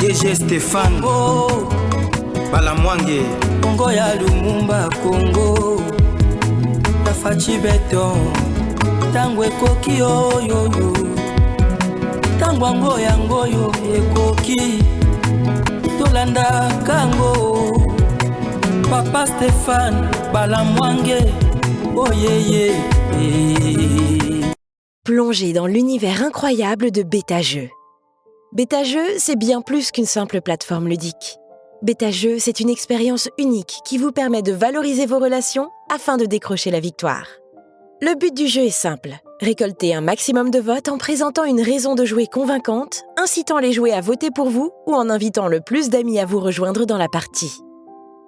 DG Stéphane Congo Balamwange Congo ya Lumumba Congo Tafachi Beton Tango ekoki oyoyo Tango ango yango yo ekoki Tolanda kango Papa Stéphane Balamwange oh yeah. Plongez dans l'univers incroyable de BetaJeux. BetaJeux, c'est bien plus qu'une simple plateforme ludique. BetaJeux, c'est une expérience unique qui vous permet de valoriser vos relations afin de décrocher la victoire. Le but du jeu est simple, récolter un maximum de votes en présentant une raison de jouer convaincante, incitant les joueurs à voter pour vous ou en invitant le plus d'amis à vous rejoindre dans la partie.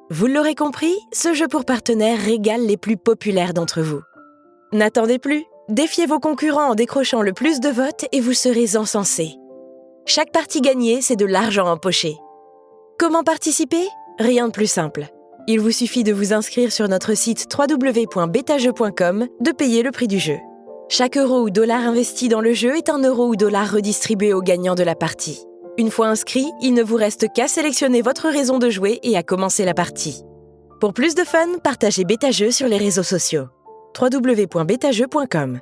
Vous l'aurez compris, ce jeu pour partenaires régale les plus populaires d'entre vous. N'attendez plus, défiez vos concurrents en décrochant le plus de votes et vous serez encensés. Chaque partie gagnée, c'est de l'argent empoché. Comment participer? Rien de plus simple. Il vous suffit de vous inscrire sur notre site www.betajeux.com, de payer le prix du jeu. Chaque euro ou dollar investi dans le jeu est un euro ou dollar redistribué aux gagnants de la partie. Une fois inscrit, il ne vous reste qu'à sélectionner votre raison de jouer et à commencer la partie. Pour plus de fun, partagez BetaJeux sur les réseaux sociaux. www.betajeux.com.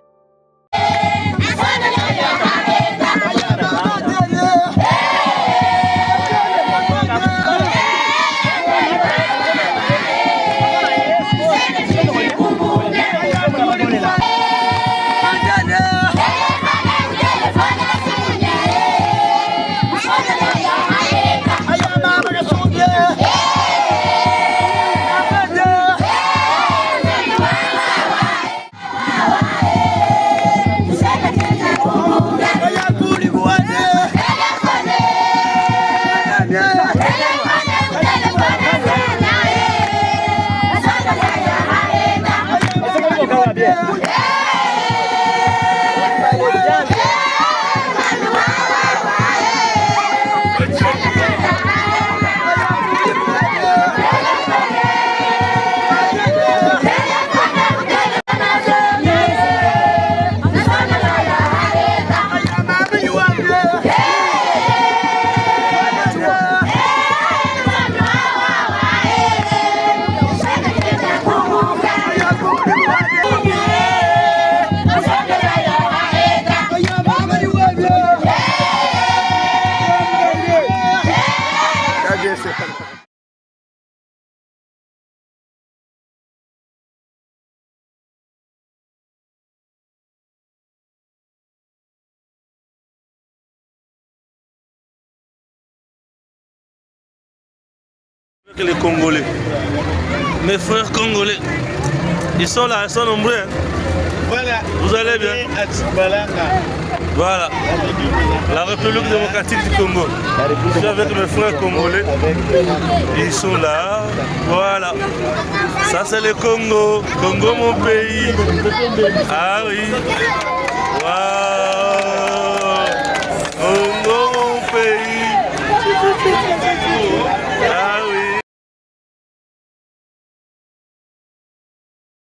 Les Congolais, mes frères congolais, ils sont là, ils sont nombreux. Hein. Voilà. Vous allez bien? Voilà. La République démocratique du Congo. Je suis avec mes frères congolais. Ils sont là. Voilà. Ça c'est le Congo. Congo mon pays. Ah oui. Waouh. Congo mon pays. Ah oui.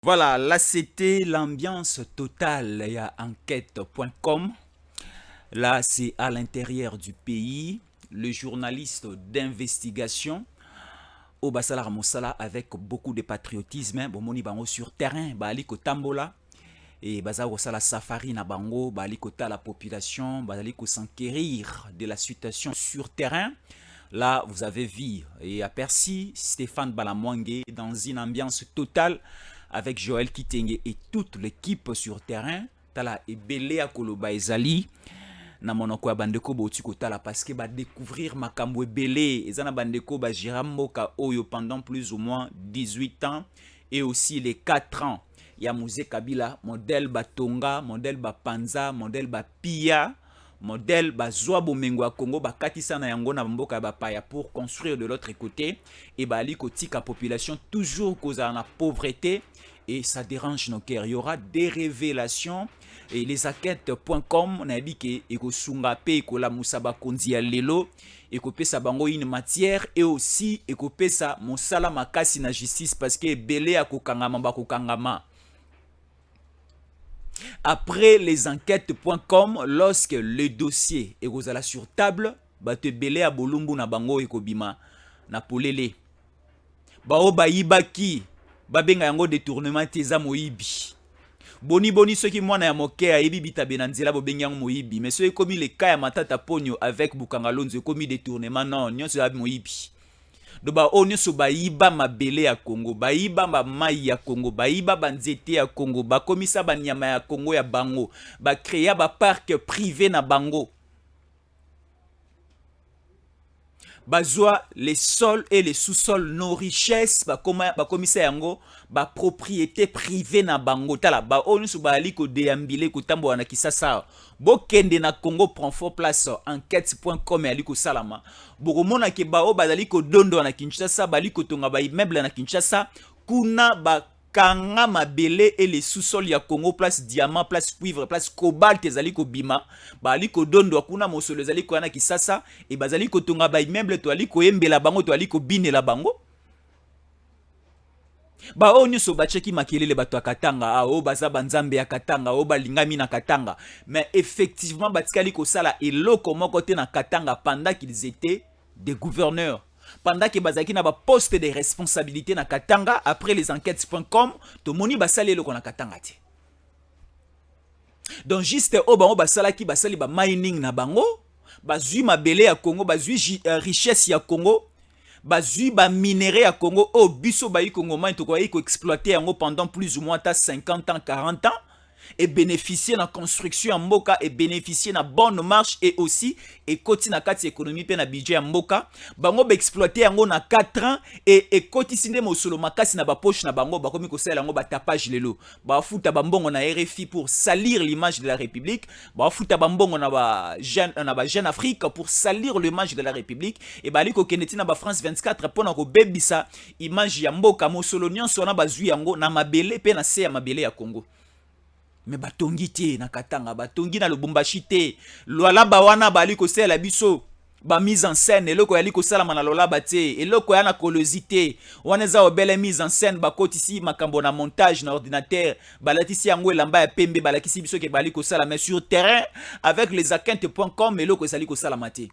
Voilà, là c'était l'ambiance totale. Il y a enquête.com. Là c'est à l'intérieur du pays. Le journaliste d'investigation au Basala Moussala avec beaucoup de patriotisme. Bomoni bango sur terrain. Bali Tambola. Et Baza Sala Safari na bango. Bali Kota la population. Bali s'enquérir de la situation sur terrain. Là, vous avez vu et aperçu Stéphane Balamwange dans une ambiance totale avec Joël Kitenge et toute l'équipe sur terrain. Tala ebele ya koloba ezali na monoko ya bandeko botiko tala parce que ba découvrir makambo ebele ezana bandeko ba Jiramoka oyo pendant plus ou moins 18 ans et aussi les 4 ans. Ya Mouzé Kabila, modèle Batonga, modèle Bapanza, modèle Bapia, modèle Bazwa Bomengo Congo, Bakatisa na yango na mboka Bapaya pour construire de l'autre côté et bali kotika population toujours cause à la pauvreté et ça dérange nos cœurs. Il y aura des révélations et les enquêtes.com on a dit que eko sunga pe eko la musaba konzi ya lelo eko pesa bango une matière et aussi eko pesa mosala makasi na justice parce que belé a kokangama ba kokangama. Après les enquêtes.com, lorsque le dossier est sur table, bato ebele ya bolumbu na bango ekobima na polele. Bao bayibaki babenga yango détournement te eza moyibi. Boni ceux qui mwana ya moke ayebi bitabe na nzela bobengi yango moyibi, mais ceux komi le cas ya Matata Ponyo avec Bukangalonzo komi détournement non nyonso ya moyibi. Do ba o nyonso bayiba mabele ya Congo, bayiba mai ya Congo, bayiba banzete ya Congo, bakomisa banyama ya Congo ya bango, ba créer ba parc privé na bango. Bazwa les sols et les sous-sols nos richesses bakomisa yango ba propriété privée na bango tala ba onso ba aliko déambile ko tambo wana Kisasa bokende na Congo prend fort place enquête.com aliko salama bokomona ke ba o bazali ko dondo na Kinshasa baliko tonga ba immeuble na Kinshasa kuna ba kanga mabele et les sous-sols ya Congo place diamant place cuivre place cobalt ezali ko bima bali ko dondo kuna mosolo ezali ko na Kisasa et bazali ko tonga ba immeuble to ali ko embela bango to ali ko binela bango ba onyo so ba cheki makelele bato Katanga o baza banzambe ya Katanga o balingami na Katanga mais effectivement batikali ko sala eloko moko te na Katanga pendant qu'ils étaient des gouverneurs. Pendant que bazaki na ba poste de responsabilité na Katanga après les enquêtes.com to moni basali loko na Katanga te. Donc juste au bango basalaki basali ba mining na bango bazui mabele ya Congo bazui richesse ya Congo bazui ba minerai ya Congo o biso ba yi Congo man to ko exploiter yango pendant plus ou moins 50 ans 40 ans et bénéficier de la construction en Mboka et bénéficier de la bonne marche et aussi et koti na kati économie pe na budget en Mboka bango ba exploiter yango na 4 ans et koti sinde mosolo makasi na ba poche na bango ba komi ko sala yango ba tapage lelo ba futa ba mbongo na RFI pour salir l'image de la République ba futa ba mbongo na ba Jeune Afrique pour salir l'image de la République et ba liko keneti na ba France 24 pona ko bebisa image ya Mboka mosolo nyonso na bazui yango na mabele pe na se ya mabele ya Congo. Mais batongi te na Katanga, batongi na Lubumbashi te. Lola ba wana bali ko sala biso ba mise en scène eloko yali ko sala na lola ba te eloko ya na colosité wana za obele mise en scène ba kotisi makambo na montage na ordinateur balatisi yango elamba ya pembe balakisi biso ke bali ko sala mais sur terrain avec les enquêtes.com eloko sali ko sala mate.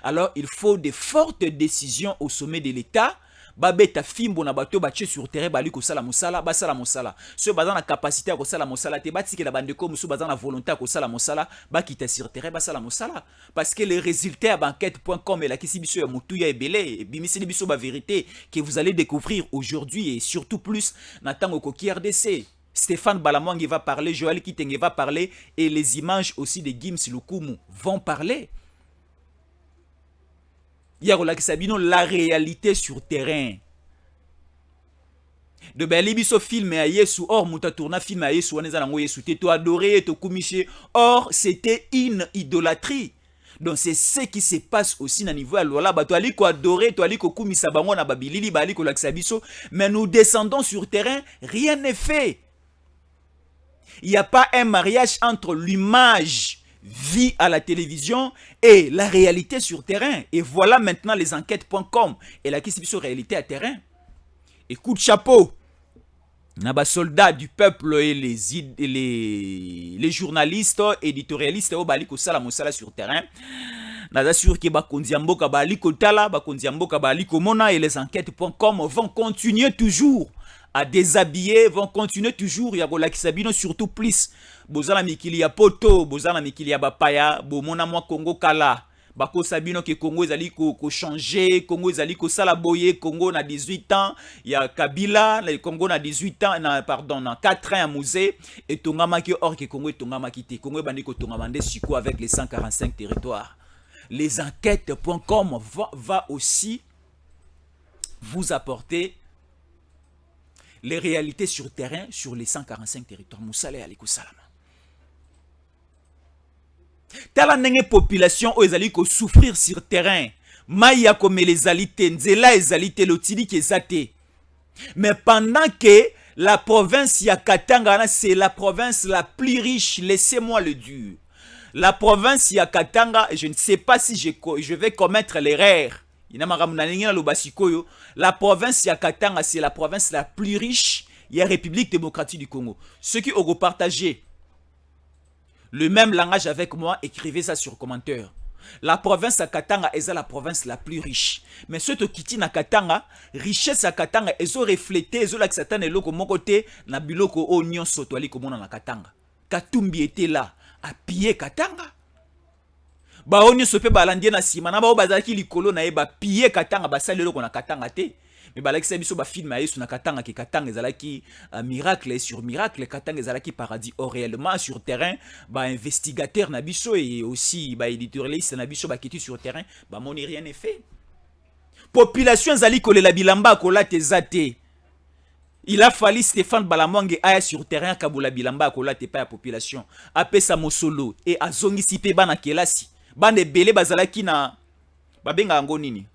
Alors il faut de fortes décisions au sommet de l'État. Babeta fimbo na bato bache sur terrain bali ko sala mosala basala mosala ceux bazana na capacité ko sala mosala te batiki na bandeko musu bazana na volonté ko sala mosala bakita sur terrain basala mosala parce que les résultats à banquette.com et la kisibiso ya mutuya ebele bimiseli biso ba vérité que vous allez découvrir aujourd'hui et surtout plus na tango ko RDC. Stéphane Balamwangi va parler, Joël Kitenge va parler et les images aussi de Gims Lukumu vont parler. La réalité sur terrain. De Belibiso film à Yesu, or muta tourna film à Yesu, on est à Yesu, te adoré, te kumiché. Or, c'était une idolâtrie. Donc c'est ce qui se passe aussi à niveau alors bah toi aliko adorer toi aliko kumisa bango na babilili ba aliko laksabiso mais nous descendons sur terrain, rien n'est fait. Il n'y a pas un mariage entre l'image vie à la télévision et la réalité sur terrain. Et voilà maintenant les enquêtes.com et la question sur réalité à terrain. Et coup de chapeau, naba soldats du peuple et les journalistes, éditorialistes au baliko sala mosala sur terrain. Nada sûr que bakondiamboka baliko tala, bakondiamboka baliko mona et les enquêtes.com vont continuer toujours à déshabiller, vont continuer toujours ya kolakisabino surtout plus bozala mikili ya poto bozala mikili ya bapaya bomona mwa Congo kala bako sabino ke Congo ezali ko changer Congo ezali ko sala boye Congo na 18 ans ya Kabila le Congo na 18 ans na pardon na 4 ans ya musée et tongama ki or ke Congo tongama ki te Congo bandi ko tongama ndé siko avec les 145 territoires. Les enquêtes.com va aussi vous apporter les réalités sur terrain sur les 145 territoires. Moussale aliko salama. Tala nenge population o ezali ko souffrir sur terrain. Maya comme les alités, nzela ezalité lotili ki ezate. Mais pendant que la province ya Katanga, c'est la province la plus riche, laissez-moi le dire. La province ya Katanga, je ne sais pas si je vais commettre l'erreur. La province ya Katanga, c'est la province la plus riche. Il y a République démocratique du Congo. Ceux qui ont partagé le même langage avec moi, écrivez ça sur commentaire. La province à Katanga est la province la plus riche. Mais ce qui na Katanga, richesse à Katanga, ils ont reflété, ils ont l'accepté loko mon côté, na biloko o nyon sotwali comme on na Katanga. Katumbi était là, à piller Katanga. Ba onyo sope balandie na sima, na ba bazaki likolo na eba piller Katanga, ba sali loko na Katanga te. Mais balaki sa biso ba film ayesu na Katanga ki Katanga ezalaki miracle sur miracle, Katanga ezalaki paradis or réellement sur terrain, ba investigateur na biso et aussi ba éditorialiste na biso ba kiti sur terrain, ba moni rien n'est fait. Population ezali kolela bilamba kola tezate. Il a fallu Stéphane Balamwange aya sur terrain kabula bilamba kola te pa ya population. Apesa mosolo et azongi sipe bana kelasi. Bande belé bazalaki na babenga yango nini?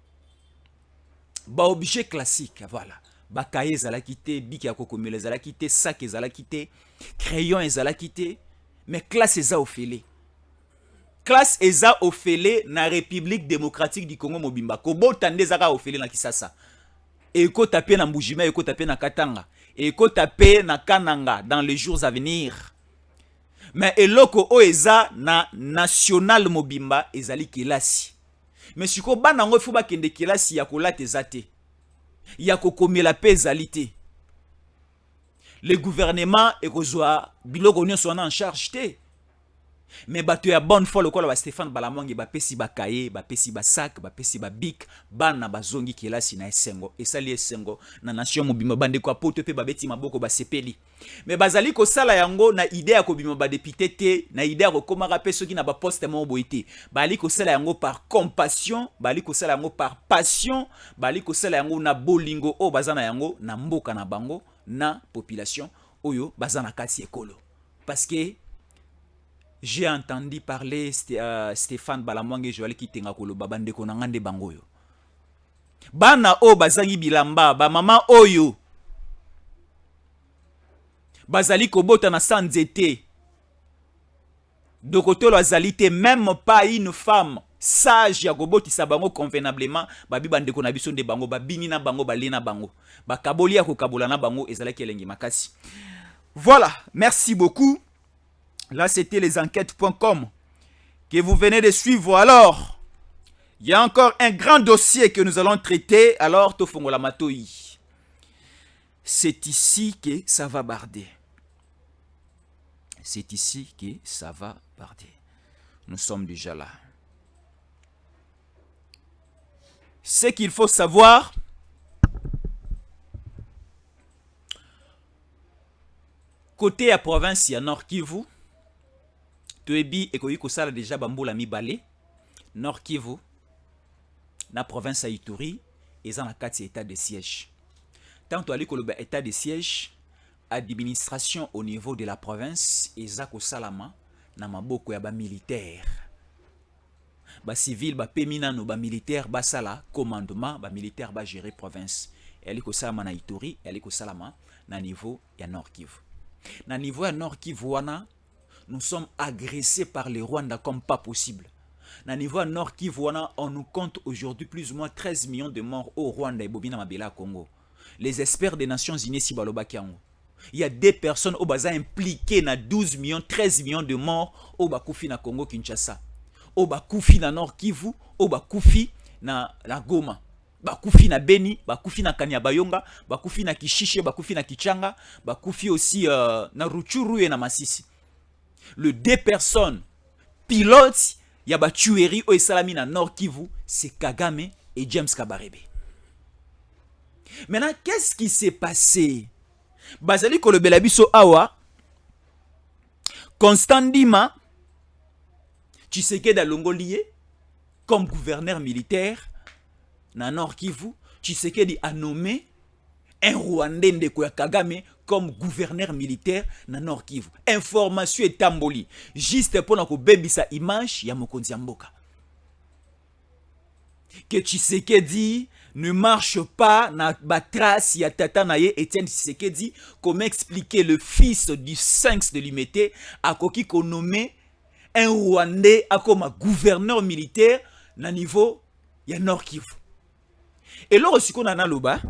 Ba objet classique, voilà. Ba kaye zalaki te, biki ya kokomela zalaki te, sac zalaki te, crayon zalaki te, mais classe eza ofele. Classe eza ofele na République démocratique du Congo mobimba. Kobo tande zaka ofele na Kisasa. Et ko tapé na Mbujima, et ko tapé na Katanga, et ko tapé na Kananga dans les jours à venir. Mais eloko o eza na national mobimba ezali kelasi. Mais si ko bana ngo fuba kende kelasi ya kolate zate. Ya kokomela pe ezalité. Le gouvernement et kozwa biloko nyonso en charge te. Mais bato ya bonne foi lokola ba Stéphane Balamwange ba pesi ba kaye, ba pesi ba sac, ba pesi ba bic, bana bazongi kelasi na esengo. Esali esengo na nation mobimba bande ko apoto pe ba beti maboko ba sepeli. Mais bazali ko sala yango na idée ya kobima ba député te, na idée ya komaka pe soki na ba poste mo boité. Bali ko sala yango par compassion, bali ko sala yango par passion, bali ko sala yango na bolingo o bazana yango na mboka na bango na population oyo bazana kati ekolo. Parce que j'ai entendu parler Stéphane Balamwange Joali qui tenga koloba bande ko nangande bangoyo. Bana o bazangi bilamba, ba mama oyo. Bazali kobota na sanzete. Dokotolo azalite même pas une femme sage ya koboti sa bango convenablement, babi bande ko na biso nde bango, babini na bango, balena bango. Bakaboli ya kokabola na bango ezalaki elengi makasi. Voilà, merci beaucoup. Là, c'était les enquêtes.com que vous venez de suivre. Alors, il y a encore un grand dossier que nous allons traiter. Alors, Tofongola Matoi. C'est ici que ça va barder. C'est ici que ça va barder. Nous sommes déjà là. Ce qu'il faut savoir, côté à province, il y a Nord Kivu. Toebi ekoyi kosala déjà bambola mibale Nord Kivu na province ya Ituri eza na kati état de siège. Tant to ali koloba état de siège, administration au niveau de la province eza kosalama na maboko ya ba militaire. Ba civil ba pemina no ba militaire ba sala commandement ba militaire ba gérer province. Ali kosalama na Ituri, ali kosalama na niveau ya Nord Kivu. Na niveau ya Nord Kivu wana nous sommes agressés par les Rwandais comme pas possible. Na niveau Nord Kivu, on nous compte aujourd'hui plus ou moins 13 millions de morts au Rwanda et Bobina Mabela Congo. Les experts des Nations Unies si baloba kiango. Il y a des personnes au baza impliquées na 12 millions, 13 millions de morts au Bakufi na Congo Kinshasa. Au Bakufi na Nord Kivu, au Bakufi na Goma. Bakufi na Beni, Bakufi na Kanyabayonga, Bakufi na Kishishe, Bakufi na Kichanga, Bakufi aussi na Ruchuru et na Masisi. Le 2 personnes pilotes yaba tuerie au Salami na Nord Kivu, c'est Kagame et James Kabarebe. Maintenant, qu'est-ce qui s'est passé? Bazali kolobela biso awa Constant Ndima Tshisekedi alongo lié comme gouverneur militaire na Nord Kivu. Tshisekedi a nommé un Rwandais ndeko ya Kagame comme gouverneur militaire na Nord Kivu. Information et tamboli. Juste pour na ko bebisa image ya mokonzi ya mboka. Que Tshisekedi ne marche pas na batrace ya tata na ye Etienne Tshisekedi. Comment expliquer le fils du sphinx de Limete a koki ko nommé un Rwandais a comme gouverneur militaire na niveau ya Nord Kivu. Et là aussi qu'on a loba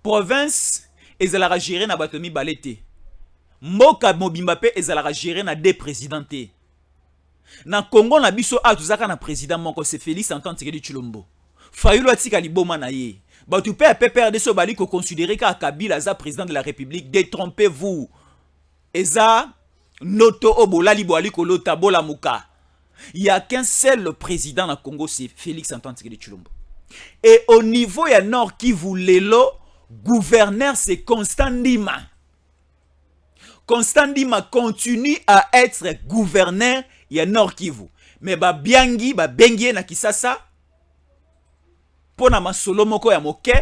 province ezalaka géré na batomi balete. Mboka mobimba pe ezalaka géré na des présidentés. Na Congo na biso a tuzaka na président moko c'est Félix Antoine Tshisekedi Tshilombo. Fayulu atika liboma na ye. Ba tu peux PPRD so bali ko considérer ka Kabila za président de la République, détrompez-vous. Eza noto obola liboali ko lota bola muka. Il y a qu'un seul président na Congo, c'est Félix Antoine Tshisekedi Tshilombo. Et au niveau ya Nord Kivu lelo, gouverneur c'est Constant Ndima. Constant Ndima continue à être gouverneur ya Nord Kivu. Mais ba biangi ba bengie na Kisasa pona masolo moko ya moke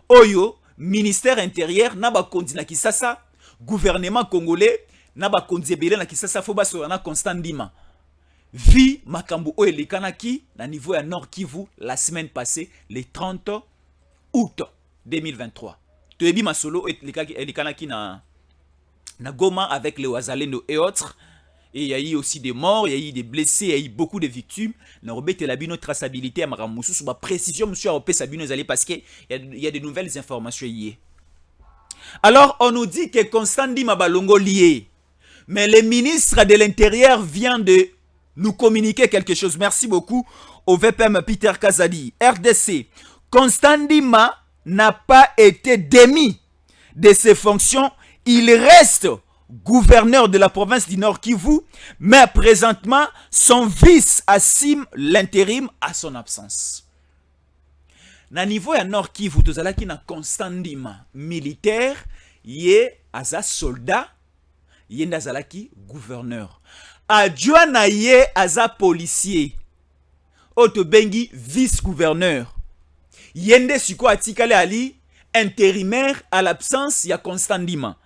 oyo ministère intérieur na ba kondi na Kisasa, gouvernement congolais na ba kondi ebele na Kisasa fo baso na Constant Ndima. Vi makambo o elekanaki na niveau ya Nord Kivu la semaine passée le 30 août 2023. Toyebi masolo elekanaki na Goma avec les Ouazalendo et autres. Et il y a eu aussi des morts, il y a eu des blessés, il y a eu beaucoup de victimes. Nous avons la traçabilité à Maramoussou, sur ma précision, monsieur Aropé Sabino Zali, parce qu'il y a de nouvelles informations hier. Alors, on nous dit que Constant Ndima Balongo lié. Mais le ministre de l'Intérieur vient de nous communiquer quelque chose. Merci beaucoup au VPM Peter Kazadi. RDC, Constant Ndima n'a pas été démis de ses fonctions. Il reste gouverneur de la province du Nord Kivu, mais présentement, son fils assume l'intérim à son absence. Na niveau ya Nord Kivu, tozalaki na Constant Ndima, militaire, yé aza soldat, yé ndazalaki gouverneur. Adjoint na yé aza policier, oto bengi vice-gouverneur. Yende siko atikale ali, intérimaire à l'absence ya Constant Ndima.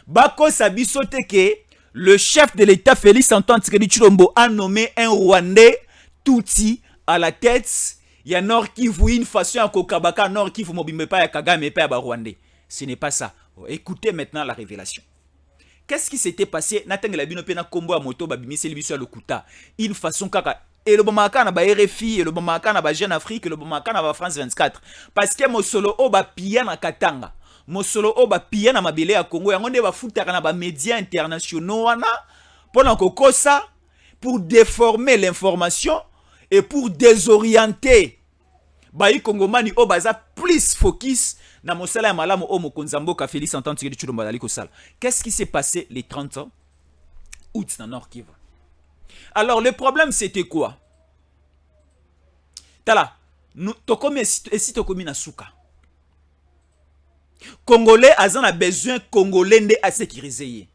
Bako Sabiso que le chef de l'État Félix Antoine Tshisekedi Tshilombo a nommé un Rwandais Tutsi à la tête. Il y a Nord Kivu une façon à Kokabaka Nord Kivu mobimbe pa ya Kagame pa ya Rwandais. Ce n'est pas ça. Écoutez maintenant la révélation. Qu'est-ce qui s'était passé? Natangela bino pe na kombo ya moto babimisi libiso ya lokuta. Une façon kaka et le bomaka na ba RFI et le bomaka na ba Jeune Afrique et le bomaka na ba France 24 parce que mosolo o ba pia na Katanga. Mosolo o ba pia na mabele ya Congo yango nde ba futaka na ba médias internationaux wana pona kokosa pour déformer l'information et pour désorienter bayi kongomani o baza plus focus na mosala ya malamu o mokonzi mboka Félix Antoine Tshisekedi Tshilombo dali kosala. Qu'est-ce qui s'est passé les 30 août dans Nord Kivu? Alors le problème c'était quoi? Tala, nous tokomi esi tokomi na suka. Congolais azan a besoin Congolais nde a sécuriser.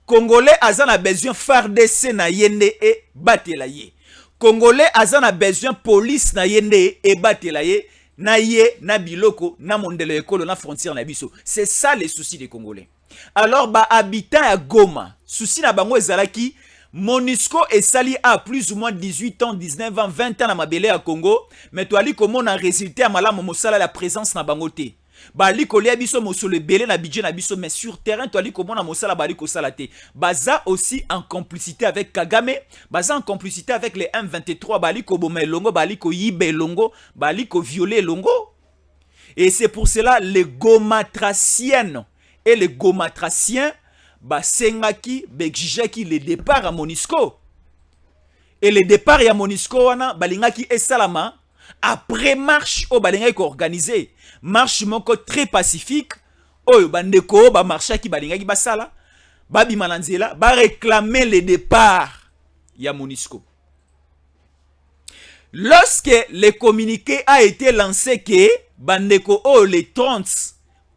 Congolais azan a besoin FARDC na yende et batela ye. Congolais azan a besoin police na yende et batela ye. Na ye, na biloko, na mondelo ekolo, na frontière na biso. C'est ça les soucis des Congolais. Alors ba habitants à Goma, souci na bango ezalaki MONUSCO et sali a plus ou moins 18 ans, 19 ans, 20 ans na mabele à Congo, mais toi ali comment on a résulté à malamu mosala la présence na bangote. Bali kolia biso mosolo belé na budget na biso, mais sur terrain toi ali comment na mosala bali ko salate. Baza aussi en complicité avec Kagame, baza en complicité avec les M23 bali ko bomé longo, bali ko yibe longo, bali ko violer longo. Et c'est pour cela les gomatraciennes et les gomatraciens basengaki bekjijaki le départ à MONUSCO. Et le départ à MONUSCO wana balingaki esalama après marche au balingaki ko organisé. Marche moko très pacifique. Oyo bandeko ba marchaki balingaki basala babi mananzela ba réclamer le départ ya MONUSCO. Lorsque le communiqué a été lancé que bandeko o le 30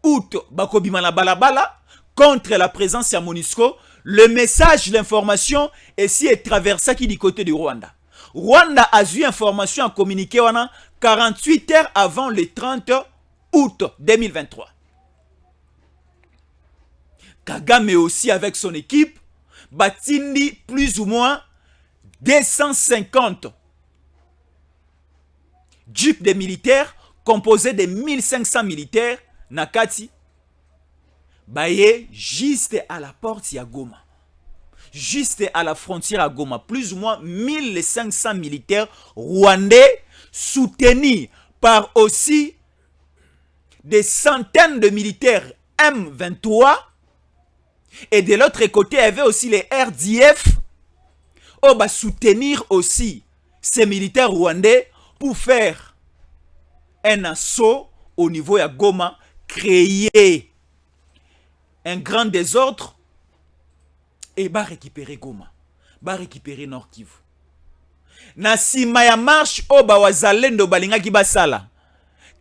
août bakobima na balabala contre la présence à MONUSCO, le message, l'information est traversé qui du côté du Rwanda. Rwanda a eu information à communiquer 48 heures avant le 30 août 2023. Kagame aussi avec son équipe batindi plus ou moins 250 jeeps de militaires composés de 1500 militaires nakati baye juste à la porte ya Goma. Juste à la frontière à Goma. Plus ou moins 1500 militaires rwandais soutenus par aussi des centaines de militaires M23. Et de l'autre côté, il y avait aussi les RDF. on va soutenir aussi ces militaires rwandais pour faire un assaut au niveau de Goma, créer un grand désordre et va récupérer Goma, va récupérer Nord Kivu. Na sima ya marche o ba wazalendo balingaki basala.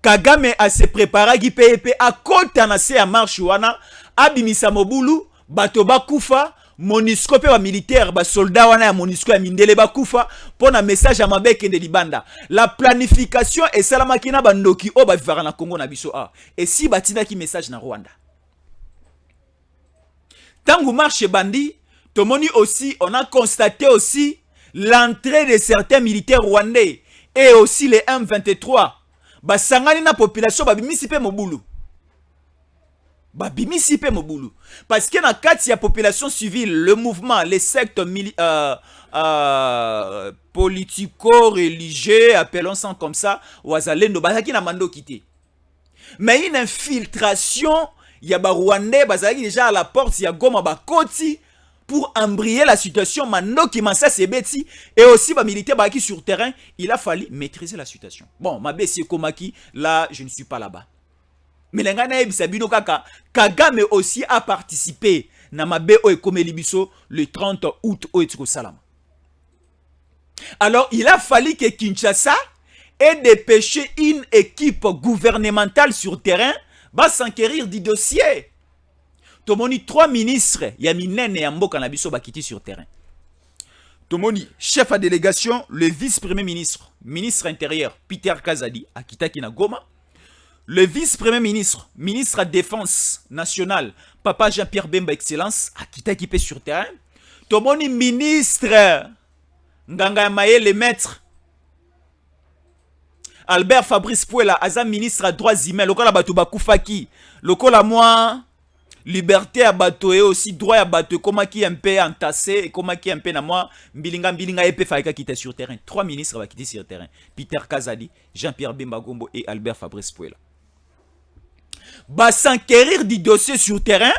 Kagame a se préparaki pepe a kota na se ya marche wana abimisa mobulu bato bakufa MONUSCO pe ba militaire ba soldat wana ya MONUSCO ya mindele bakufa pona message ya mabeke de libanda. La planification et salamaki na bandoki o ba vivara na Congo na biso a. Et si batinaki message na Rwanda. Tangu marche bandi, tomoni aussi on a constaté aussi l'entrée de certains militaires rwandais et aussi les M23 basangani na population babimisi pe mobulu parce que na kati ya population civile le mouvement les sectes politico-religieux appelons ça comme ça wazalendo bazaki na mando kité mais une infiltration ya ba rwandais bazaki déjà à la porte ya Goma bakoti pour embrayer la situation, Manoki Mansa Sebeti et aussi les militaires qui sur terrain, il a fallu maîtriser la situation. Bon, ma bessie Komaki, là, je ne suis pas là-bas. Mais Kagame aussi a participé na mabe o Libiso le 30 août au Etiko Salam. Alors, il a fallu que Kinshasa ait dépêché une équipe gouvernementale sur terrain va s'enquérir du dossier. Tomoni 3 ministres, Yaminene et Amboka Nabiso bakiti sur terrain. Tomoni, chef à délégation, le vice-premier ministre, ministre intérieur, Peter Kazadi, Akitaki na Goma. Le vice-premier ministre, ministre à défense nationale, Papa Jean-Pierre Bemba Excellence, Akitaki pe sur terrain. Tomoni ministre, Nganga Maye le maître, Albert Fabrice Pouela, Azam ministre à droits humains, lokola batu bakufaki, lokola moi, liberté à bateau et aussi droit à bateau, comment qui un peu entassé et comment qui un peu na moi, mbilinga epé faika quitter sur terrain. 3 ministres va quitter sur terrain. Peter Kazadi, Jean-Pierre Bemba Gombo et Albert Fabrice Pouela. Va s'enquérir du dossier sur terrain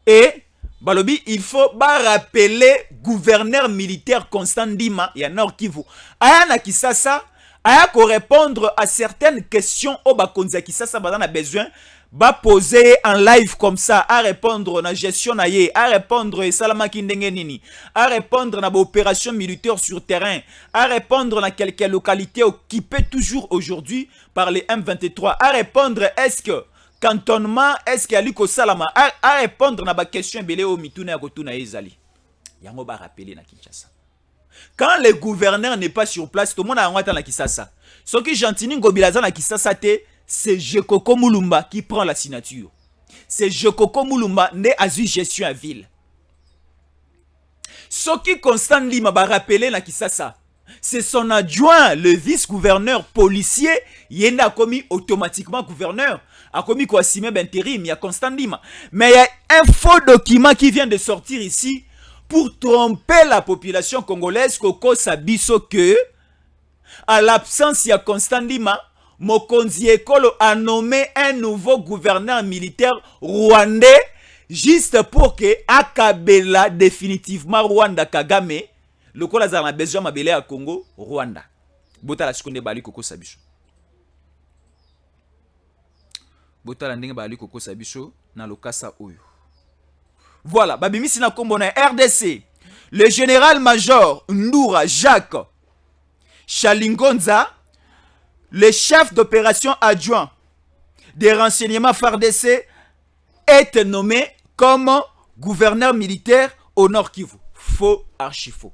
et balobi, il faut rappeler gouverneur militaire Constant Ndima et à Nord Kivu. Aya na Kisasa, aya ko répondre à certaines questions au bakonza Kisasa bazana besoin. Va poser en live comme ça, à répondre na gestion na ye, à répondre et salamaki ndenge nini, à répondre na opération militaire sur terrain, à répondre na quelques localités occupées toujours aujourd'hui par les M23, à répondre est-ce que cantonnement, est-ce qu'il y a Liko Salama, à répondre na ba question belé o mituna kotuna ezali. Yango ba rappeler na Kinshasa. Quand le gouverneur n'est pas sur place, tout le monde a en na Kinshasa. Ce qui gentini ngobilaza na Kinshasa te c'est Jekoko Mulumba qui prend la signature. C'est Jekoko Mulumba né à gestion à ville. Ce qui Constant Lima va rappeler na Kisasa, c'est son adjoint, le vice-gouverneur policier, il a commis automatiquement gouverneur, a commis quoi si même intérim, il y a Constant Lima. Mais il y a un faux document qui vient de sortir ici pour tromper la population congolaise Koko Sabiso que, à l'absence il y a Constant Lima, Mokonzi Ekolo a nommé un nouveau gouverneur militaire rwandais juste pour que akabela définitivement Rwanda Kagame le kola za na besoin mabele à Congo Rwanda. Bota la seconde bali Koko Sabiso. Bota la ndenge bali Koko Sabiso na lokasa oyo. Voilà, babimisi na kombo na RDC. Le général-major Ndoura Jacques Chalingonza, le chef d'opération adjoint des renseignements FARDC, est nommé comme gouverneur militaire au Nord Kivu. Faux, archi faux.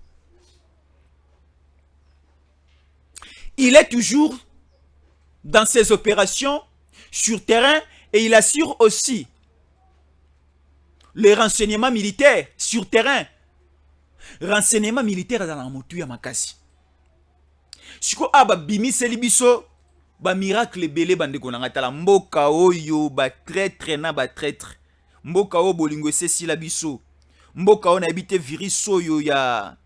Il est toujours dans ses opérations sur terrain et il assure aussi les renseignements militaires sur terrain. Renseignements militaires dans la motu ya makasi. Siko aba bimi selibiso ba miracle belé bande konanga tala mboka oyo ba traître na ba traître mboka o bolingo sesi la biso mboka on habite virus oyo ya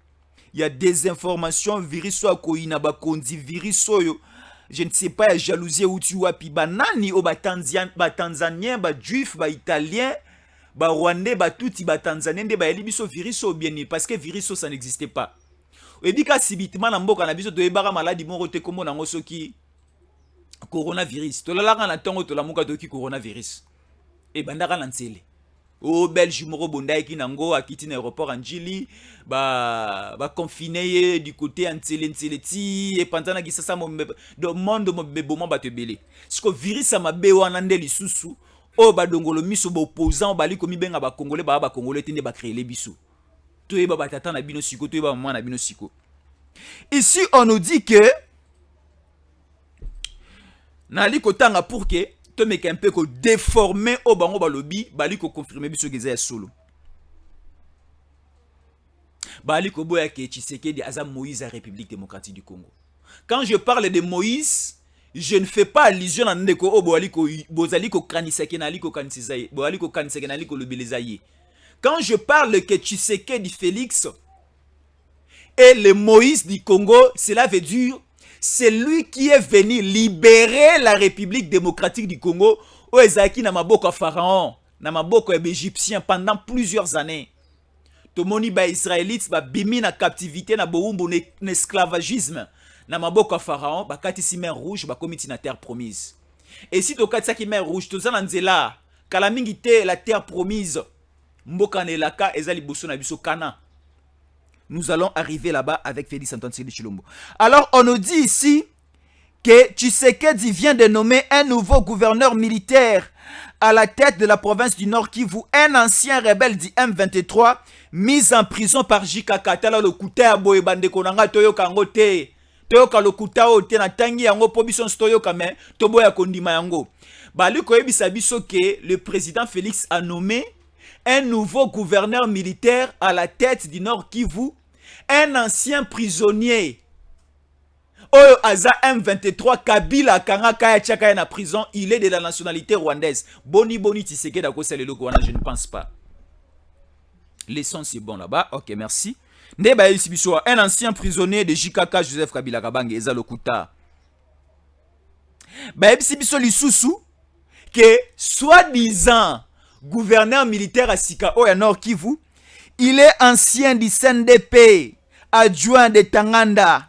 désinformation virus o ko ina ba kondi virus oyo je ne sais pas ya jalousie ou tu wapi banani o ba tanzanien ba juif ba italien ba Rwandais, ba Tutsi, ba Tanzaniens, ba Elibiso virus ou bien parce que virus ça n'existait pas. Et bien quand subitement na mboka na biso to ebara maladie mon rote comme na ngoso ki coronavirus. To la na tongo to la muka to ki coronavirus. Et bandaka na ntsele. O Belge moro bondai ki nango akiti na aéroport Anjili ba confiné du côté ntsele ti et pendant ki ça do monde mo beboma ba te belé. Siko virus ça mabe wana nde lisusu o ba dongolo miso ba opposant ba liko mi benga ba congolais ba congolais tinde ba créer les biso. To eba ba tata na bino siko to eba maman na bino siko. Ici on nous dit que nali kotanga pour que to meke un peu ko déformer au bango balobi bali ko confirmer biso geza ya solo. Bali ko boya ke Tshisekedi aza Moïse à République démocratique du Congo. Quand je parle de Moïse, je ne fais pas allusion à ndeko o boali ko bozali ko kanisaki na liko kanisizaye, boali ko kanisaki na liko lobelezaye. Quand je parle que Tshisekedi Félix et le Moïse du Congo, cela veut dire c'est lui qui est venu libérer la République démocratique du Congo au Ezaki na maboko à Pharaon, na maboko égyptien pendant plusieurs années. Tomoni ba Israélites ba bimi na captivité na boumbu n'esclavagisme na maboko à Pharaon ba kati si mer rouge ba komiti na terre promise. Et si to kati ki mer rouge to za nzela kala mingi te la terre promise mboka nelaka ezali boso na biso Kana. Nous allons arriver là-bas avec Félix Antoine Tshisekedi Tshilombo. Alors, on nous dit ici que Tshisekedi vient de nommer un nouveau gouverneur militaire à la tête de la province du Nord Kivu, un ancien rebelle du M23, mis en prison par JKK. Tala le kuta boye bande konanga toyoka ngote. Toyoka le kuta o te na tangi yango po biso toyoka me toboya kondima yango. Bali ko yebisa biso que le président Félix a nommé un nouveau gouverneur militaire à la tête du Nord Kivu, un ancien prisonnier. Oyo Aza M23 Kabila Kanga Kaya Tchaka na prison, il est de la nationalité rwandaise. Boni Tshisekedi à cause de l'Ouganda, je ne pense pas. Les sons c'est bon là-bas. OK, merci. Neba Yisibiso, un ancien prisonnier de JKK Joseph Kabila Kabange Eza Lokuta. Ba Yisibiso lisusu que soi-disant gouverneur militaire à Sika Oya Nord Kivu, il est ancien du CNDP, adjoint de Tanganda.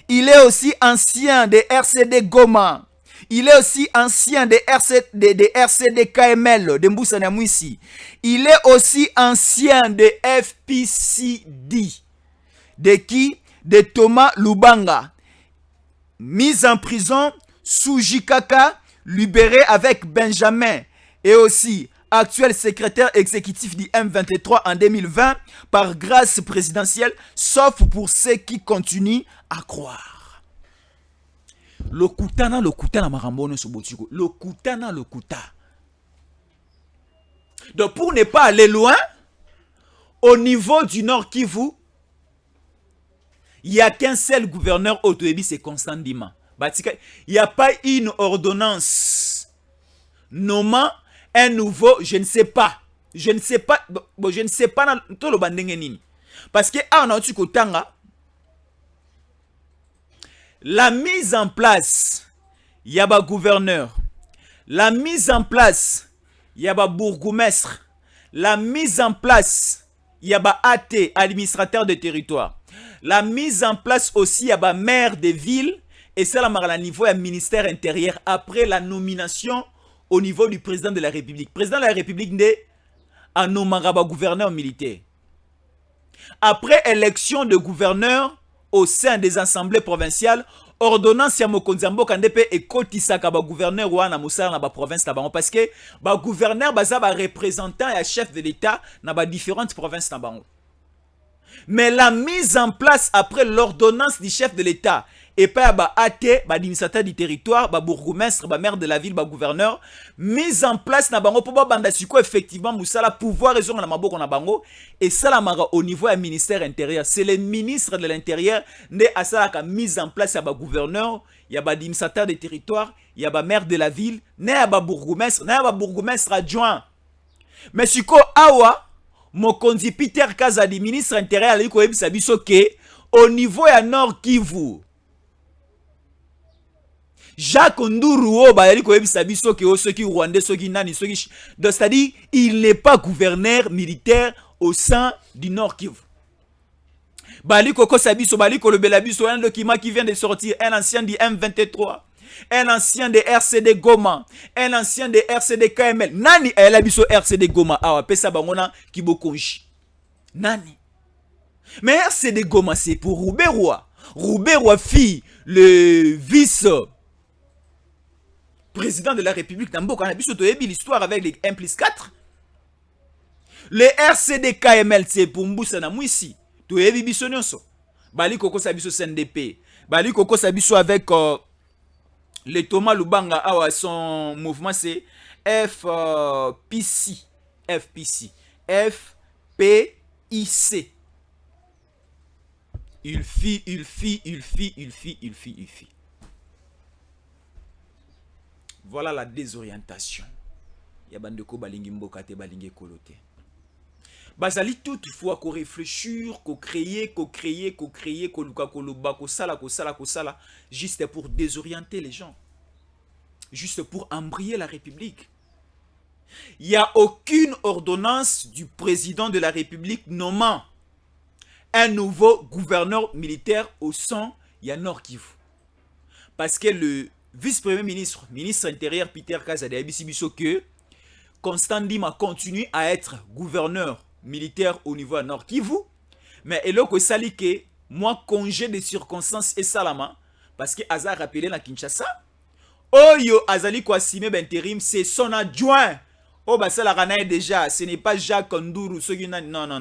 Il est aussi ancien de RCD Goma. Il est aussi ancien de RCD KML, de Mboussa Namouissi. Il est aussi ancien de FPCD. De qui? De Thomas Lubanga. Mis en prison sous JKK, libéré avec Benjamin. Et aussi actuel secrétaire exécutif du M23 en 2020 par grâce présidentielle, sauf pour ceux qui continuent à croire. Le kutana marambono sobotiko. Le kutana. Donc pour ne pas aller loin, au niveau du Nord Kivu, il n'y a qu'un seul gouverneur Otoebi, c'est Constant Ndima. Il n'y a pas une ordonnance nommant un nouveau, je ne sais pas dans tout le bandengeni. Parce que on a eu Kotanga, la mise en place, il y a un gouverneur. La mise en place, il y a un bourgmestre. La mise en place, il y a un AT, administrateur de territoire. La mise en place aussi, il y a un maire de ville. Et ça, à niveau du ministère intérieur, après la nomination au niveau du président de la République. Président de la République n'est un nommera gouverneur militaire. Après élection de gouverneur au sein des assemblées provinciales, ordonnance ya mokonzambo kandepe et kotisaka ba gouverneur wana musala na ba province na bango parce que ba gouverneur baza ba représentant et chef de l'État na ba différentes provinces na bango. Mais la mise en place après l'ordonnance du chef de l'État et pas ba AT, ba administrateur du territoire, ba bourgmestre, ba maire de la ville, ba gouverneur, mise en place na bango pour ba banda siko effectivement musala pouvoir raison na maboko na bango et ça la mara au niveau du ministère intérieur, c'est le ministre de l'intérieur né à ça la mise en place ya ba gouverneur, il y a ba administrateur du territoire, il y a ba maire de la ville, né à ba bourgmestre, né à ba bourgmestre adjoint. Mais siko awa mokonzi Peter Kazadi ministre intérieur ali ko yebisa biso ke au niveau ya Nord Kivu Jacques Nduru bayali ko yebisa biso ke ceux qui rwandais ceux qui nani ceux qui donc c'est-à-dire il n'est pas gouverneur militaire au sein du Nord Kivu. Bali Koko Sabiso, Bali Kolobela Biso, un document qui vient de sortir, un ancien du M23, un ancien de RCD Goma, un ancien de RCD KML. Nani a Biso RCD Goma, awa pesa bangona kibokonji. Nani. Mais RCD Goma c'est pour Rouberois. Rouberois fit le vice-président de la République d'Amboka. On a Biso toyebi l'histoire avec les 1+4. Le RCD KML c'est pour Mboussa Namouissi. Toyebi biso nyonso. Bali Koko Sabiso CNDP. Bali Koko Sabiso avec le Thomas Lubanga awa son mouvement c'est FPC. FPIC. Il fit. Voilà la désorientation. Yabandeko balingi mboka te balingi kolote. Bazali toutefois qu'on réfléchir, qu'on créer, qu'on luka, qu'on loba, qu'on sala, juste pour désorienter les gens. Juste pour embrayer la République. Il n'y a aucune ordonnance du président de la République nommant un nouveau gouverneur militaire au sein de Nord Kivu. Parce que le vice-premier ministre, ministre intérieur Peter Kazadi a dit que Constant Dima continue à être gouverneur militaire au niveau à Nord Kivu, mais eloko sali que moi congé de circonstances et salama parce que Azar rappelé na Kinshasa oyo azali ko assumer intérim c'est son adjoint oh bah ça la ranaï déjà ce n'est pas Jacques Nduru non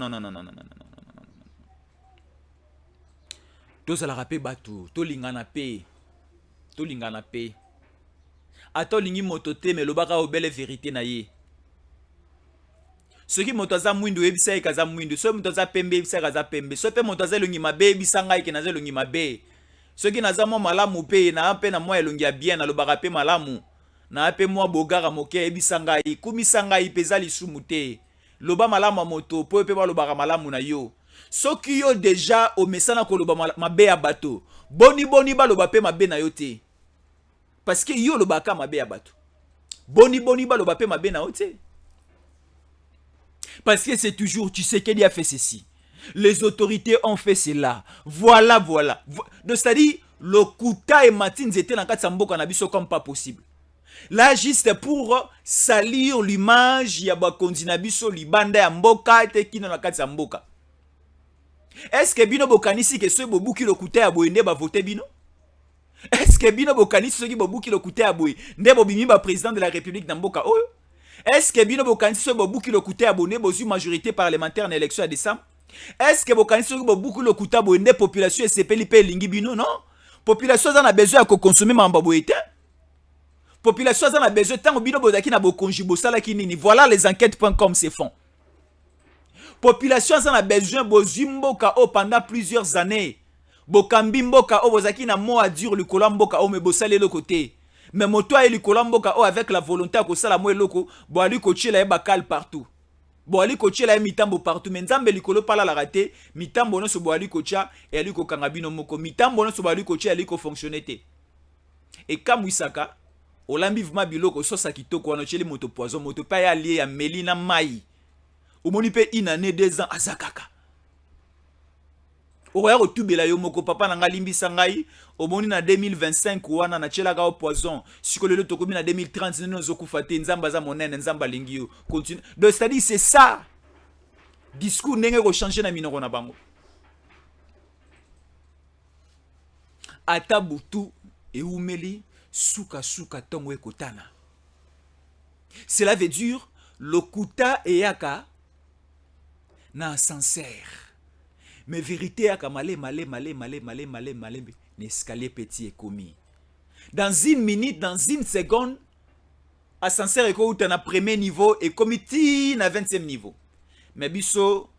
to ça la rappelé batu to lingana pe ato lingi motote mais lobaka obele vérité na ye. Ce qui montaza mwindo ebisa ekaza mwindo, so montaza pembe ebisa ekaza pembe, so pe montaza elongi mabe ebisa ngai ke naza elongi mabe. Ce qui naza mo malamu pe na pe na mo elongi ya bien na lobaka pe malamu. Na pe mo bogara moke ebisa ngai, kumisa ngai peza lisumu te. Loba malamu moto po pe ba lobaka malamu na yo. Soki yo déjà o mesana ko loba mabe ya bato. Boni ba loba pe mabe na yo te. Parce que yo lobaka mabe ya bato. Boni ba loba pe mabe na yo te. Parce que c'est toujours, tu sais qu'il a fait ceci. Les autorités ont fait cela. Voilà. Donc, c'est-à-dire, le Kouta et Martins étaient dans le cadre de Mboka Nabiso comme pas possible. Là, juste pour salir l'image, il y a Bakondi Nabiso, Libanda et Mboka, et qui dans le cadre de Mboka. Est-ce que Bino Bokanisi, que ce bobu qui le Kouta a boyé, va voter Bino? Est-ce que Bino Bokanisi, ce qui bobu qui le Kouta a boyé, ne bobimi ba président de la République d'Amboka? Oh, est-ce que Bino Bokanisi ce bobu qui le coûtait abonné bozu majorité parlementaire en élection à décembre? Est-ce que Bokanisi ce bobu qui le coûtait abonné population SPLP lingi bino non? Population en a besoin de consommer mambaboité. Population en a besoin tant bino bozaki na bokonji bosala kinini. Voilà les enquêtes.com se font. Population en a besoin bozimboka o pendant plusieurs années. Bokambi mboka o bozaki na mo a dur le kolamboka o me bosale le côté. Mais moto a eu Kolamboka avec la volonté à ça la moelle loco, boali coaché la bakal partout. Boali coaché la mitambo partout. Mais nzambe likolo pala la raté, mitambo no so boali coacha et ali ko kangabino moko, mitambo no so boali coaché ali ko fonctionnalité. Et comme Wisaka, olambi vma biloko so sa kitoko wana cheli moto poison, moto pa ya lié ya Melina Mai. Omoni pe une année 2 ans azakaka. Oya otubela yo moko papa na ngalimbi sangai omoni na 2025 wana na chelaka au poison sikolelo tokomi na 2030 nozo kufate nzamba za monene nzamba lingi yo continue donc c'est-à-dire c'est ça discours ndenge ko changer na minoko na bango ata butu e umeli suka tongo ekotana. Cela veut dire lokuta eyaka na sincère. Mais vérité à malé, l'escalier petit est commis. Dans une minute, dans une seconde, à sincère et où tu as premier niveau et comité na 20e niveau. Mais biso,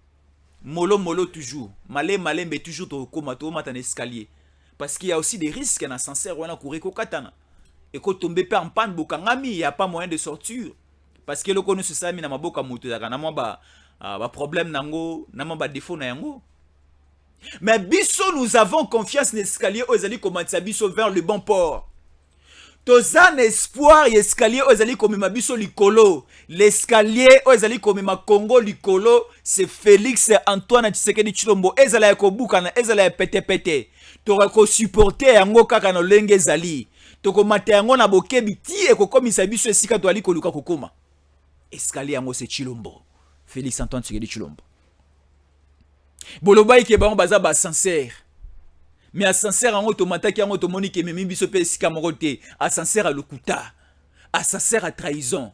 mollo toujours. Malé, mais toujours tu as un escalier. Parce qu'il y a aussi des risques dans sincère ou dans courir katana. Et quand tu tombes en panne, il n'y a pas moyen de sortir. Parce que le connaît ce ça, mais na maboka moto, ba problème nango, na ba défaut na yango. Mais biso nous avons confiance dans l'escalier aux alliés comme biso vers le bon port. Tozan espoir escalier ozali komema biso likolo. L'escalier ozali komema Congo likolo, c'est Félix Antoine Tshisekedi Tshilombo. Ezala ya kobukana, ezala ya pete. Tora ko supporter yango kaka na lenge ezali. Toko mate yango na bokebi ti ekokomisa biso esika to ali koluka kokoma. Escalier yango c'est Tshilombo. Félix Antoine Tshisekedi Tshilombo. Bolobai ke bango baza ba sincère. Mais à sincère en automata qui en automonique et même biso pe sika morote. À sincère à lokuta. À sincère à trahison.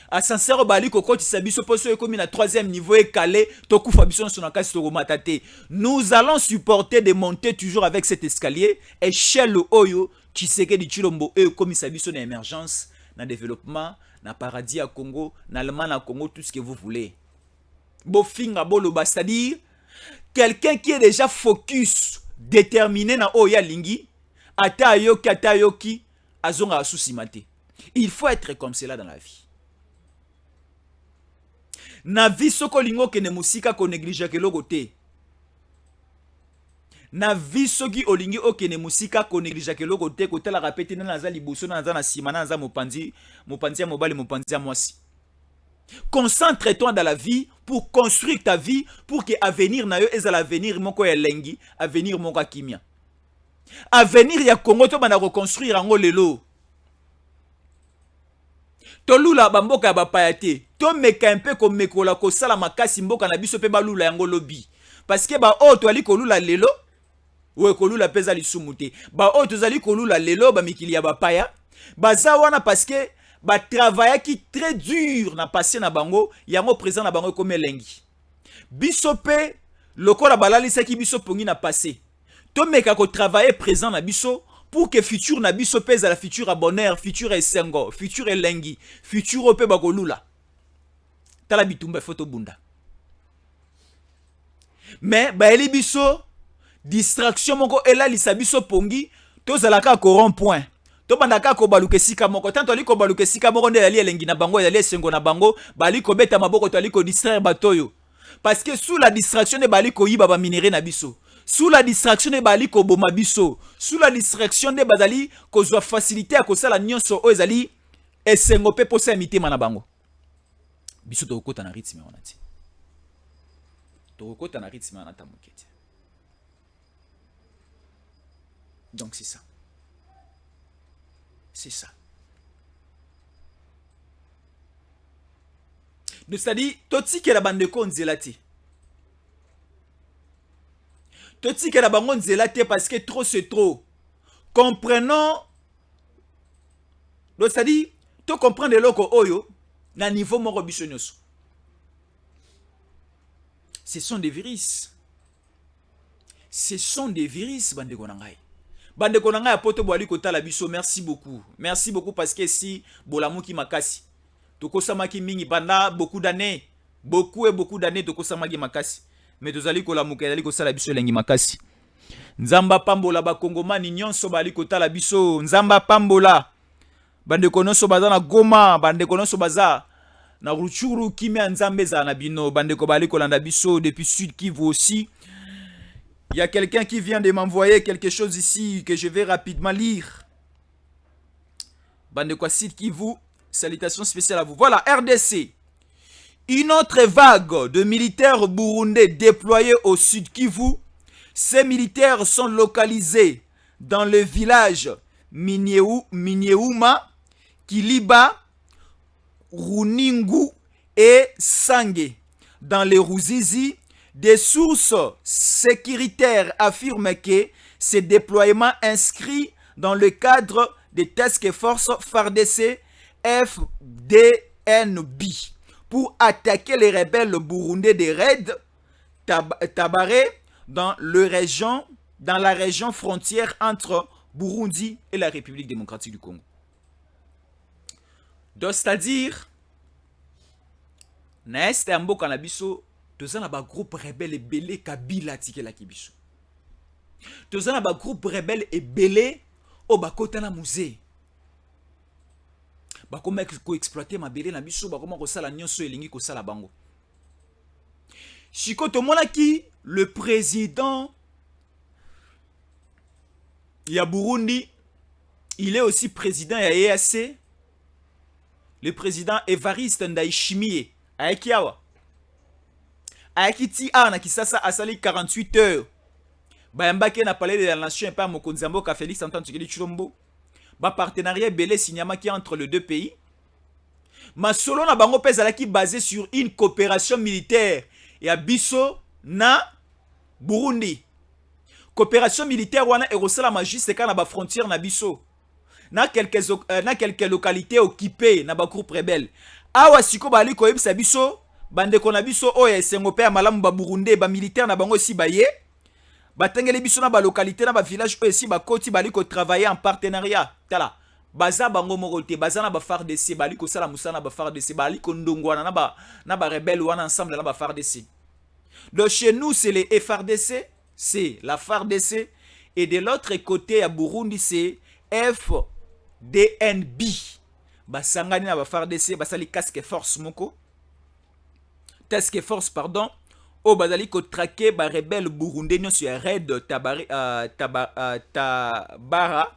À sincère au bali koko ti sabiso poso e komi na 3e niveau et calé to kufa biso son akasi to matate. Nous allons supporter de monter toujours avec cet escalier échelle oyo Tshisekedi Tshilombo e komi sabiso na émergence, na développement, na paradis à Congo, na Allemagne à Congo, tout ce que vous voulez. Bofinga boloba, c'est-à-dire quelqu'un qui est déjà focus, déterminé na oya lingi, ata yoki, azonga asusimate. Il faut être comme cela dans la vie. Na vie soko lingo kene musika ko néglige ke logote. Na vie soki olingi okene musika ko néglige ke logote ko tala rapete na za liboso na za na sima na za mopanzi ya mobali mopanzi ya mwasi. Concentre-toi dans la vie pour construire ta vie pour que avenir na yo ezala avenir moko ya lengi, avenir moko kimia. Avenir ya Congo to bana reconstruire ngo lelo. Tolula bamboka ya bapayate, to meka un peu comme mekola ko sala makasi mboka na biso pe balula yango lobi. Parce que ba o to ali kolula lelo, we kolula peza lisumute. Ba o to zali kolula lelo ba mikili ya bapaya, baza wana parce que ba travailler qui très dur na passé na bango, yango présent na bango comme elengi. Biso pe lokola balalisa ki biso pongi na passé. To meka ko travailler présent na biso pour que futur na biso pèse à la future à bonheur, futur est sengo, futur est lengi, futur ope bakolula. Tala bitumba photo bunda. Mais ba eli biso distraction moko ela lisa biso pongi, to zalaka ko rond point. To bandaka ko baluke sika moko, tanto ali ko baluke sika moko nde ali elengi na bango, ali sengo na bango, bali ko beta maboko to ali ko distraire batoyo. Parce que sous la distraction de bali ko yiba ba minéré na biso. Sous la distraction de bali ko boma biso, sous la distraction de bazali ko zwa facilité à ko sala nyonso o ezali esengo pe posa mitema na bango. Biso to kota na rythme on ati. To kota na rythme na tamukete. Donc c'est ça. C'est ça. Donc c'est-à-dire toti ke la bande ko nzela te. Toti que la bango nzela te parce que trop c'est trop. Comprenons. Donc c'est-à-dire, tu comprends de loko oyo na niveau moko biso nyoso. Ce sont des virus. Ce sont des virus bande konangai. Bande konangai apoto boali kotala biso, merci beaucoup. Merci beaucoup parce que si bolamuki makasi. Tokosamaki mingi banda beaucoup d'années. Beaucoup et beaucoup d'années tokosamaki makasi. Mais tozali kolamuka ezali kosala biso lengi makasi. Nzamba pambola ba kongomani nyonso bali kotala biso, nzamba pambola. Bande konoso baza na Goma, bande konoso baza na Ruchuru kimia nzambe za na bino, bande ko bali kolanda biso depuis Sud Kivu aussi. Il y a quelqu'un qui vient de m'envoyer quelque chose ici que je vais rapidement lire. Bande ko Sud Kivu, salutations spéciales à vous. Voilà, RDC. Une autre vague de militaires burundais déployés au sud Kivu. Ces militaires sont localisés dans le village Minyeuma, Kiliba, Runingu et Sange. Dans les Ruzizi, des sources sécuritaires affirment que ces déploiements inscrits dans le cadre des Task Force FARDC FDNB pour attaquer les rebelles burundais des raids Tabaré dans la région frontière entre Burundi et la République démocratique du Congo. Donc c'est-à-dire, na este ambo kanabiso, tozana ba groupe rebelle ebele Kabila tikela kibiso. Tozana ba groupe rebelle ebele o bakota na musée. Bakoma ko exploiter mabele na biso, bakoma ko sala nyonso elingi ko sala bango. Chiko tomona ki le président ya Burundi Il est aussi président à EAC. Le président Évariste Ndayishimiye. Aeki awa. Aeki ti na Kisasa asali 48 heures. Bayambake na palais de la nation et pas Mokonzamboka Félix Antoine Tshisekedi Tshilombo. Ba partenariat belé signama qui entre les deux pays. Ma solo na bango pezalaki basé sur une coopération militaire et à biso na Burundi. Coopération militaire wana erosala ma juste ka na ba frontière na biso. Na quelques localités occupées na ba groupe rebelle. Awa siko bali ko yebisa biso bande ko na biso oya esengo pe malamu ba Burundi ba militaire na bango si baye. Batengele biso na ba localité na ba village oyo si ba koti bali ko travailler en partenariat. Tala. Baza bango morote baza na ba FARDC bali ko sala musana ba FARDC bali ko ndongwana na ba rebelle wana ensemble na ba FARDC. Donc chez nous c'est les FARDC, c'est la FARDC et de l'autre côté à Burundi c'est FDNB. Basangani na ba FARDC basali casque force moko. Task force pardon. O bazali ko traquer ba rebelle burundais sur raid Tabara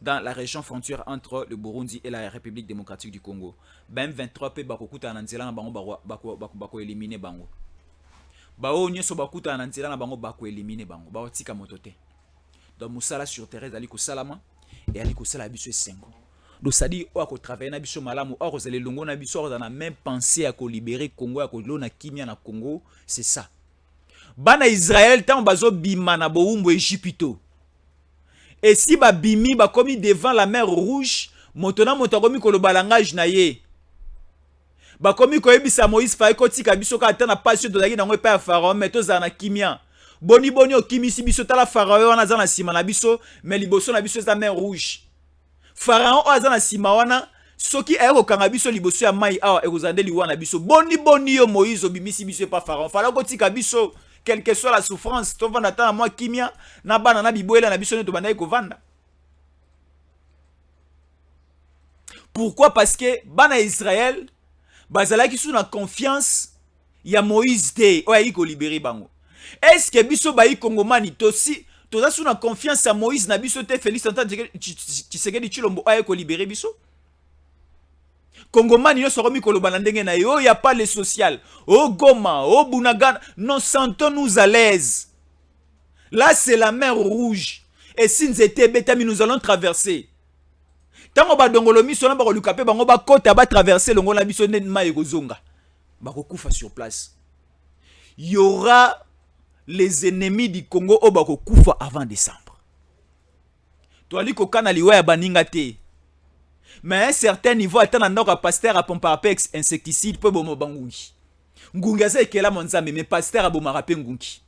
dans la région frontière entre le Burundi et la République démocratique du Congo. Ben 23 pe bakokuta na nzela na bango bako éliminer bango. Bao nyoso bakuta na nzela na bango bako éliminer bango. Bao tika motote. Donc musala sur terre ali ko salama et ali ko sala biso esengo. Donc ça dit o ko travailler na biso malamu o ko zele longo na biso dans la même pensée à ko libérer Congo à ko lona kimia na Congo, c'est ça. Bana Israël tant bazo bima na boumbo Égypto. Et si ba bimi ba komi devant la mer rouge, motona motakomi ko le balangage na ye. Ba komi ko yebisa Moïse fa ko tika biso ka atana passion de la na ngwe pa pharaon meto za na kimia. Boni o kimi si biso tala pharaon wana za na sima na biso, mais liboso na biso za mer rouge. Pharaon o za na sima wana soki eko kanga biso liboso ya mai awa ekozandeli wana biso. Boni yo Moïse obimisi biso pa pharaon. Fala ko tika biso quelle que soit la souffrance, to vanda ta moi kimia na bana na biboela na biso ne to banda ko vanda. Pourquoi? Parce que bana Israël bazalaki sous la confiance ya Moïse te o ayi ko libérer bango. Est-ce que biso ba yi kongomani to si to za sous la confiance ya Moïse na biso te Félix Antoine Tshisekedi Tshilombo ayi ko libérer biso? Kongomani yo soromi koloba na ndenge na yo ya pas le social. Oh Goma, oh Bunagana, nous sentons-nous à l'aise. Là c'est la mer rouge. Et si nous étions bétami nous allons traverser. Tango ba dongolo miso na ba lukape bango ba kota ba traverser longo na biso ne ma ekozonga. Ba kokufa sur place. Il y aura les ennemis du Congo au ba kokufa avant décembre. To ali ko kana liwa ya baninga te. Mais à un certain niveau, attendant que pasteur a pompé apex insecticide pour bomo bangungi. Ngungi aza ekela monzambe, mais pasteur a boma rapé ngungi.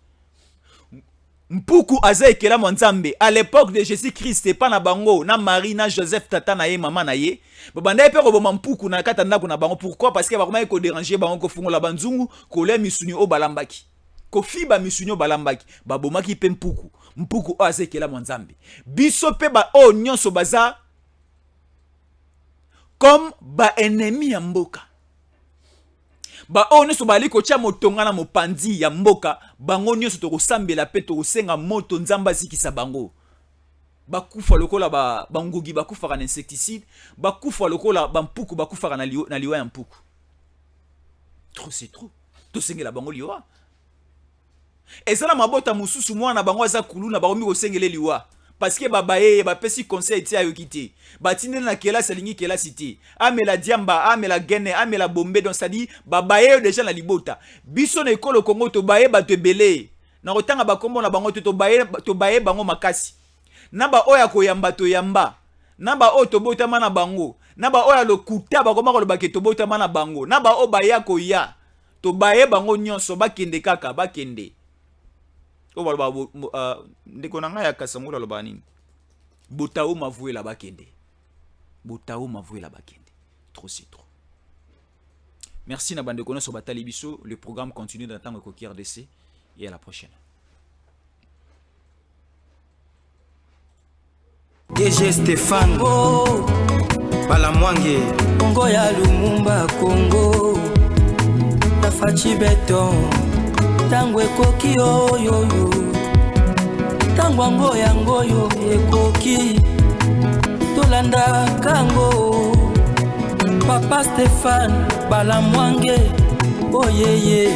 Mpuku aza ekela monzambe. À l'époque de Jésus-Christ, c'est pas na bango, na Marie, na Joseph, tata na ye, maman na ye. Babanda epe ko boma mpuku na kata ndako na bango. Pourquoi? Parce que bakoma ko déranger bango ko fungo la banzungu, ko le misuni o balambaki. Ko fiba misuni o balambaki. Babomaki pe mpuku. Mpuku o aza ekela monzambe. Biso pe ba o nyonso baza comme ba ennemi ya mboka. Ba o nyonso bali ko tia motonga na mopandi ya mboka, bango nyonso to kosambela pe to kosenga moto nzamba zikisa bango. Ba kufa lokola ba ngugi ba kufa na insecticide, ba kufa lokola ba mpuku ba kufa na liwa ya mpuku. Trop c'est trop. To sengela bango liwa. Ezala mabota mususu mwana bango aza kuluna ba komi ko sengele liwa. Parce que babaye ba pesi conseil ti ayo kiti batine na kela salingi kela cité amela diamba amela gene amela bombe donc ça dit babaye déjà na libota biso na ekolo Congo to baye ba te belé na kotanga ba kombo na bango to baye bango makasi na ba oya ko yamba to yamba na ba o to bota mana bango na ba oya lokuta ba koma ko ba ke to bota mana bango na ba o baya ko ya to baye bango nyonso ba kende kaka ba kende. O baloba ndeko na nga ya Kasangola loba nini Botao mavoué la bakende. Botao mavoué la bakende. Trop c'est trop. Merci na bande kono so batali biso, le programme continue d'attendre Koki RDC et à la prochaine. DG Stéphane Balamwange Congo ya Lumumba Congo Tafachi Beton Tangwe Koki oyoyo Tangwango yango yo ekoki tolanda kango Papa Stéphane Balamwange oyeye